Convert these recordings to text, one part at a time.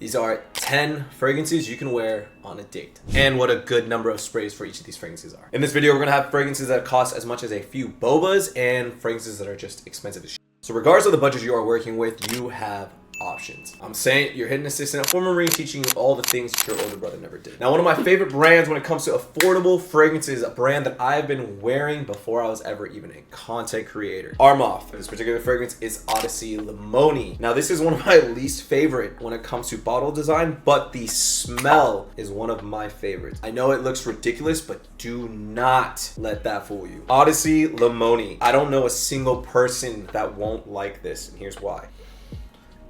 These are 10 fragrances you can wear on a date, and what a good number of sprays for each of these fragrances are. In this video, we're gonna have fragrances that cost as much as a few bobas and fragrances that are just expensive as shit. So regardless of the budget you are working with, you have options. I'm saying your hidden assistant, a former Marine, teaching you all the things your older brother never did. Now, one of my favorite brands when it comes to affordable fragrances, a brand that I've been wearing before I was ever even a content creator. Armoff. This particular fragrance is Odyssey Limoni. Now, this is one of my least favorite when it comes to bottle design, but the smell is one of my favorites. I know it looks ridiculous, but do not let that fool you. Odyssey Limoni. I don't know a single person that won't like this, and here's why.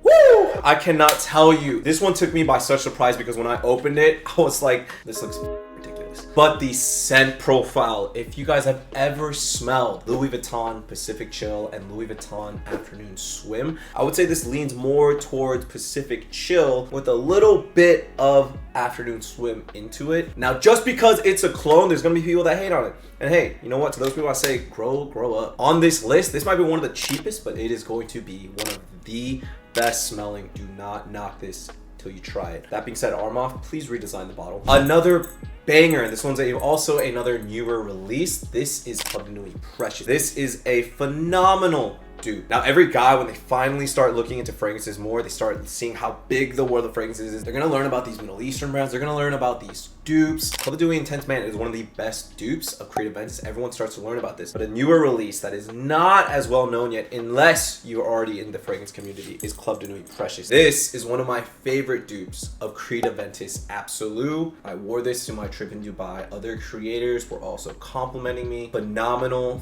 Woo! I cannot tell you. This one took me by such surprise because when I opened it, I was like, this looks ridiculous. But the scent profile, if you guys have ever smelled Louis Vuitton Pacific Chill and Louis Vuitton Afternoon Swim, I would say this leans more towards Pacific Chill with a little bit of Afternoon Swim into it. Now, just because it's a clone, there's gonna be people that hate on it. And hey, you know what? To those people I say, grow up. On this list, this might be one of the cheapest, but it is going to be one of the best smelling. Do not knock this till you try it. That being said, Armoff, please redesign the bottle. Another banger, this one's also another newer release. This is Club de Nuit Precious. This is a phenomenal dupe. Now, every guy, when they finally start looking into fragrances more, they start seeing how big the world of fragrances is. They're gonna learn about these Middle Eastern brands. They're gonna learn about these dupes. Club de Nuit Intense Man is one of the best dupes of creative events. Everyone starts to learn about this. But a newer release that is not as well known yet, unless you're already in the fragrance community, is Club de Nuit Precious. This is one of my favorite dupes of Creed Aventus Absolute. I wore this to my trip in Dubai. Other creators were also complimenting me. Phenomenal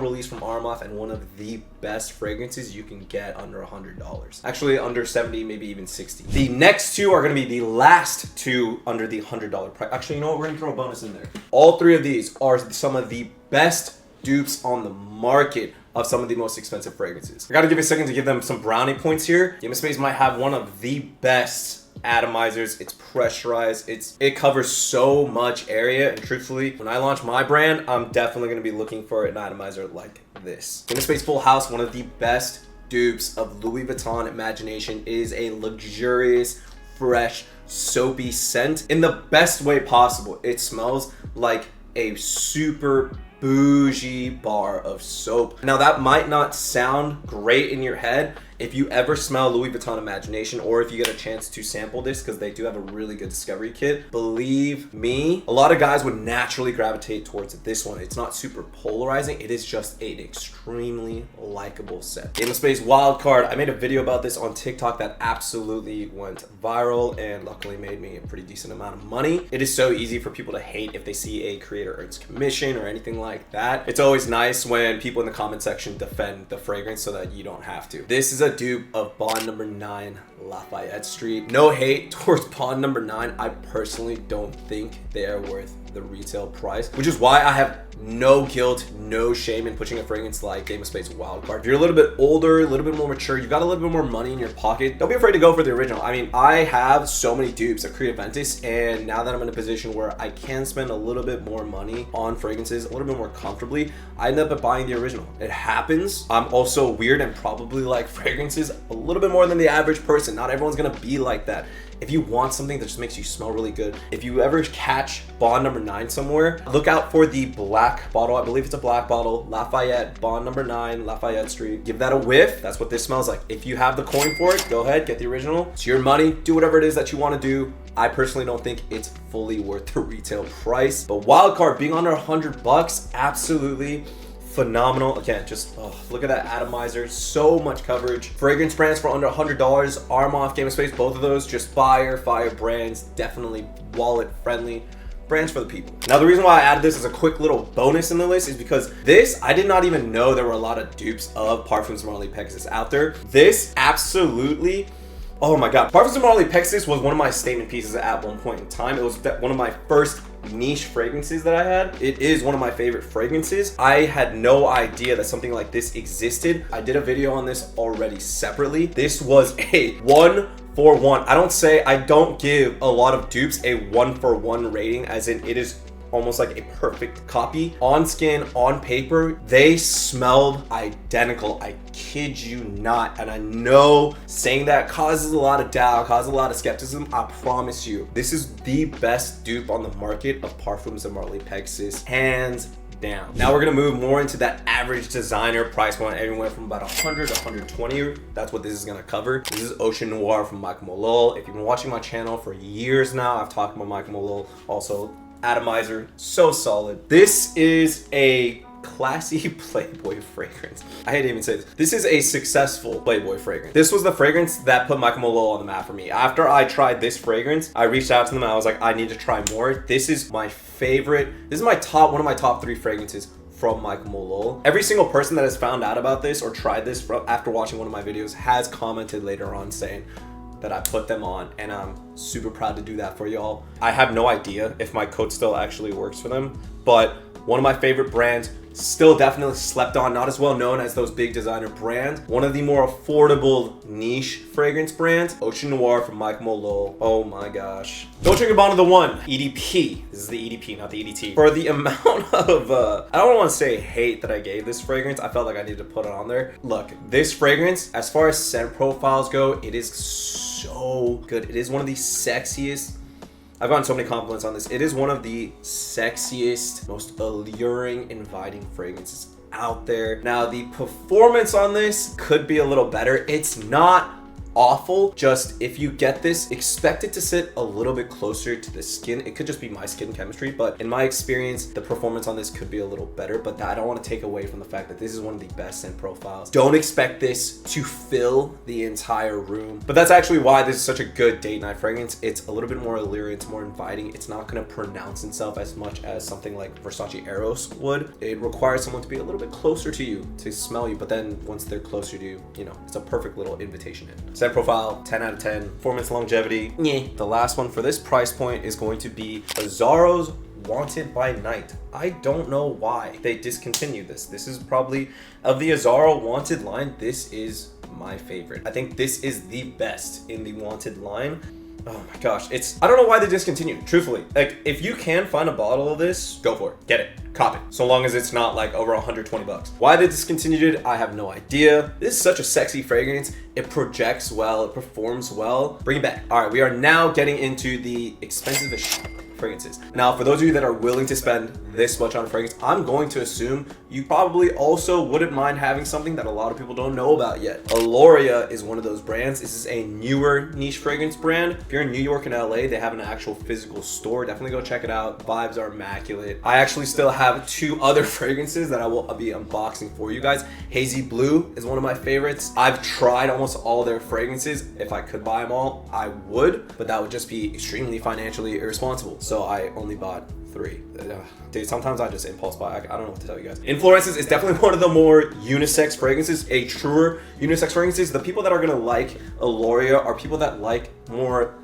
release from Armoff, and one of the best fragrances you can get under $100. Actually, under 70, maybe even 60. The next two are gonna be the last two under the $100 price. Actually, you know what? We're gonna throw a bonus in there. All three of these are some of the best dupes on the market of some of the most expensive fragrances. I gotta give a second to give them some brownie points here. Game of Space might have one of the best atomizers. It's pressurized. It covers so much area, and truthfully, when I launch my brand, I'm definitely gonna be looking for an atomizer like this. Game of Space Full House, one of the best dupes of Louis Vuitton Imagination, is a luxurious, fresh, soapy scent in the best way possible. It smells like a super bougie bar of soap. Now, that might not sound great in your head. If you ever smell Louis Vuitton Imagination, or if you get a chance to sample this, because they do have a really good discovery kit, believe me, a lot of guys would naturally gravitate towards this one. It's not super polarizing. It is just an extremely likable scent. Game of Space Wildcard. I made a video about this on TikTok that absolutely went viral and luckily made me a pretty decent amount of money. It is so easy for people to hate if they see a creator earns commission or anything like that. It's always nice when people in the comment section defend the fragrance so that you don't have to. This is a dupe of Bond Number 9 Lafayette Street. No hate towards Bond Number 9. I personally don't think they are worth the retail price, which is why I have no guilt, no shame in pushing a fragrance like Game of Space Wildcard. If you're a little bit older, a little bit more mature, you've got a little bit more money in your pocket, don't be afraid to go for the original. I mean, I have so many dupes at Creed Aventus, and now that I'm in a position where I can spend a little bit more money on fragrances, a little bit more comfortably, I end up buying the original. It happens. I'm also weird and probably like fragrances a little bit more than the average person. Not everyone's gonna be like that. If you want something that just makes you smell really good, if you ever catch Bond Number 9 somewhere, look out for the black bottle. I believe it's a black bottle. Lafayette, Bond Number 9, Lafayette Street. Give that a whiff. That's what this smells like. If you have the coin for it, go ahead, get the original. It's your money. Do whatever it is that you want to do. I personally don't think it's fully worth the retail price. But Wildcard being under $100, absolutely phenomenal. Again, just look at that atomizer, so much coverage. Fragrance brands for under $100, Armoff, Game of Space, both of those just fire brands, definitely wallet friendly brands for the people. Now, the reason why I added this as a quick little bonus in the list is because this, I did not even know there were a lot of dupes of Parfums Marley Pegasus out there. This absolutely, oh my god, Parfums Marley Pegasus was one of my statement pieces at one point in time. It was one of my first niche fragrances that I had. It is one of my favorite fragrances. I had no idea that something like this existed. I did a video on this already separately. This was a 1-for-1. I don't give a lot of dupes a 1-for-1 rating, as in it is almost like a perfect copy. On skin, on paper, they smelled identical. I kid you not. And I know saying that causes a lot of doubt, causes a lot of skepticism. I promise you, this is the best dupe on the market of Parfums de Marley Pegasus, hands down. Now we're gonna move more into that average designer price point, anywhere from about 100 to 120. That's what this is gonna cover. This is Ocean Noir from Michael Malol. If you've been watching my channel for years now, I've talked about Michael Malol. Also, Atomizer, so solid. This is a classy Playboy fragrance. I hate to even say this. This is a successful Playboy fragrance. This was the fragrance that put Michael Malol on the map for me. After I tried this fragrance, I reached out to them and I was like, I need to try more. This is my favorite. This is one of my top 3 fragrances from Michael Malol. Every single person that has found out about this or tried this after watching one of my videos has commented later on saying that I put them on, and I'm super proud to do that for y'all. I have no idea if my code still actually works for them, but one of my favorite brands, still definitely slept on, not as well known as those big designer brands. One of the more affordable niche fragrance brands, Ocean Noir from Michael Malol. Oh my gosh. Don't drink your bottle of the one. EDP. This is the EDP, not the EDT. For the amount of, I don't want to say hate that I gave this fragrance, I felt like I needed to put it on there. Look, this fragrance, as far as scent profiles go, it is so good. It is one of the sexiest. I've gotten so many compliments on this. It is one of the sexiest, most alluring, inviting fragrances out there. Now, the performance on this could be a little better. It's not awful. Just if you get this, expect it to sit a little bit closer to the skin. It could just be my skin chemistry, but in my experience, the performance on this could be a little better, but I don't want to take away from the fact that this is one of the best scent profiles. Don't expect this to fill the entire room, but that's actually why this is such a good date night fragrance. It's a little bit more alluring, it's more inviting. It's not going to pronounce itself as much as something like Versace Eros would. It requires someone to be a little bit closer to you to smell you, but then once they're closer to you, you know, it's a perfect little invitation in. Scent profile, 10 out of 10. Performance longevity, yeah. The last one for this price point is going to be Azzaro's Wanted by Night. I don't know why they discontinued this. This is probably, of the Azzaro Wanted line, this is my favorite. I think this is the best in the Wanted line. Oh my gosh, I don't know why they discontinued, truthfully. Like, if you can find a bottle of this, go for it, get it, cop it, so long as it's not like over 120 bucks. Why they discontinued it, I have no idea. This is such a sexy fragrance. It projects well, it performs well. Bring it back. All right, we are now getting into the expensive fragrances. Now, for those of you that are willing to spend this much on a fragrance, I'm going to assume you probably also wouldn't mind having something that a lot of people don't know about yet. Alluring is one of those brands. This is a newer niche fragrance brand. If you're in New York and LA, they have an actual physical store. Definitely go check it out. Vibes are immaculate. I actually still have 2 other fragrances that I will be unboxing for you guys. Hazy Blue is one of my favorites. I've tried almost all their fragrances. If I could buy them all, I would, but that would just be extremely financially irresponsible. So I only bought 3. Dude, sometimes I just impulse buy. I don't know what to tell you guys. Influences is definitely one of the more unisex fragrances, a truer unisex fragrances. The people that are gonna like Alluring are people that like more,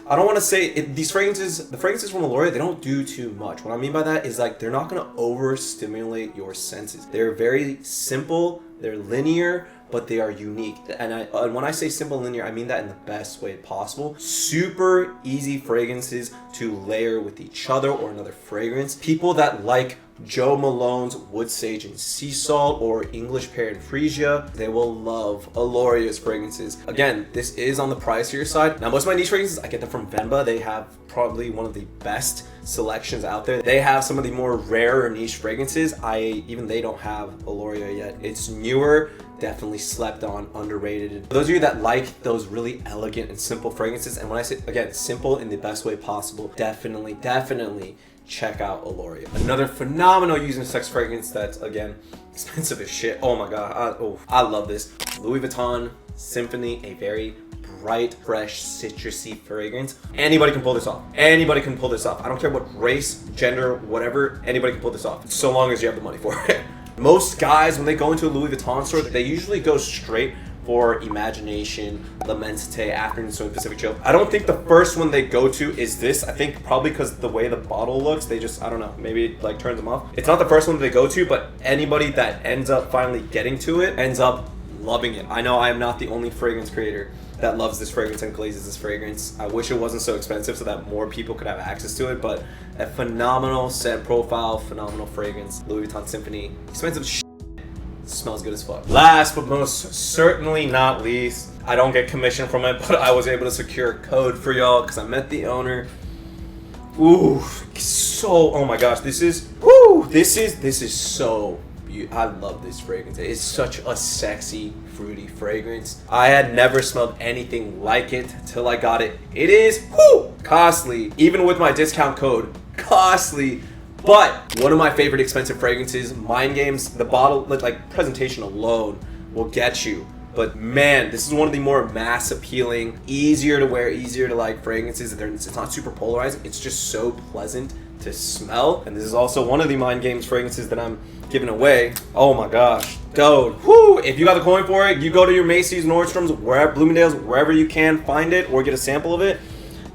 I don't want to say it, these fragrances, the fragrances from Alluring, they don't do too much. What I mean by that is, like, they're not gonna overstimulate your senses. They're very simple, they're linear, but they are unique. And when I say simple and linear, I mean that in the best way possible. Super easy fragrances to layer with each other or another fragrance. People that like Joe Malone's Wood Sage and Sea Salt or English Pear and Freesia, they will love Alluring's fragrances. Again, this is on the pricier side. Now, most of my niche fragrances, I get them from Venba. They have probably one of the best selections out there. They have some of the more rare niche fragrances. Even they don't have Alluring yet. It's newer, definitely slept on, underrated. For those of you that like those really elegant and simple fragrances, and when I say, again, simple in the best way possible, definitely check out Alluring. Another phenomenal unisex fragrance that's, again, expensive as shit. Oh my god, I love this. Louis Vuitton Symphony, a very bright, fresh, citrusy fragrance. Anybody can pull this off. Anybody can pull this off. I don't care what race, gender, whatever, anybody can pull this off, so long as you have the money for it. Most guys, when they go into a Louis Vuitton store, they usually go straight for Imagination, L'Immensité, Afternoon Swim, Pacific Chill. I don't think the first one they go to is this. I think probably because the way the bottle looks, they just, I don't know, maybe it like turns them off. It's not the first one they go to, but anybody that ends up finally getting to it ends up loving it. I know I am not the only fragrance creator that loves this fragrance and glazes this fragrance. I wish it wasn't so expensive so that more people could have access to it, but a phenomenal scent profile, phenomenal fragrance. Louis Vuitton Symphony, expensive shit. Smells good as fuck. Last but most certainly not least, I don't get commission from it, but I was able to secure a code for y'all because I met the owner. Ooh, so, oh my gosh, this is so beautiful. I love this fragrance. It's such a sexy, fruity fragrance. I had never smelled anything like it till I got it. It is costly, even with my discount code, costly. But one of my favorite expensive fragrances, Mind Games, the bottle, like presentation alone will get you. But man, this is one of the more mass appealing, easier to wear, easier to like fragrances. It's not super polarizing. It's just so pleasant to smell. And this is also one of the Mind Games fragrances that I'm giving away. Oh my gosh, dude. Whoo! If you got the coin for it, you go to your Macy's, Nordstrom's, wherever, Bloomingdale's, wherever you can find it or get a sample of it.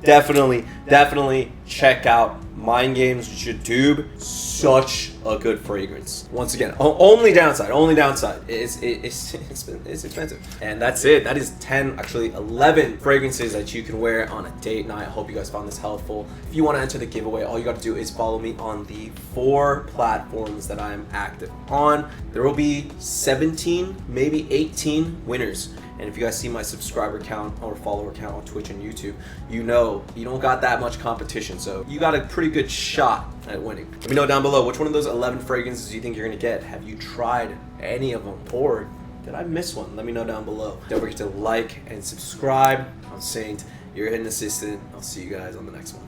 Definitely check out Mind Games Dupes. Such a good fragrance. Once again, only downside is it's expensive. And that's it. That is 10, actually 11 fragrances that you can wear on a date night. I hope you guys found this helpful. If you want to enter the giveaway, all you got to do is follow me on the 4 platforms that I'm active on. There will be 17, maybe 18 winners. And if you guys see my subscriber count or follower count on Twitch and YouTube, you know you don't got that much competition, so you got a pretty good shot at winning. Let me know down below, which one of those 11 fragrances you think you're gonna get? Have you tried any of them, or did I miss one? Let me know down below. Don't forget to like and subscribe. I'm Saint, your hidden assistant. I'll see you guys on the next one.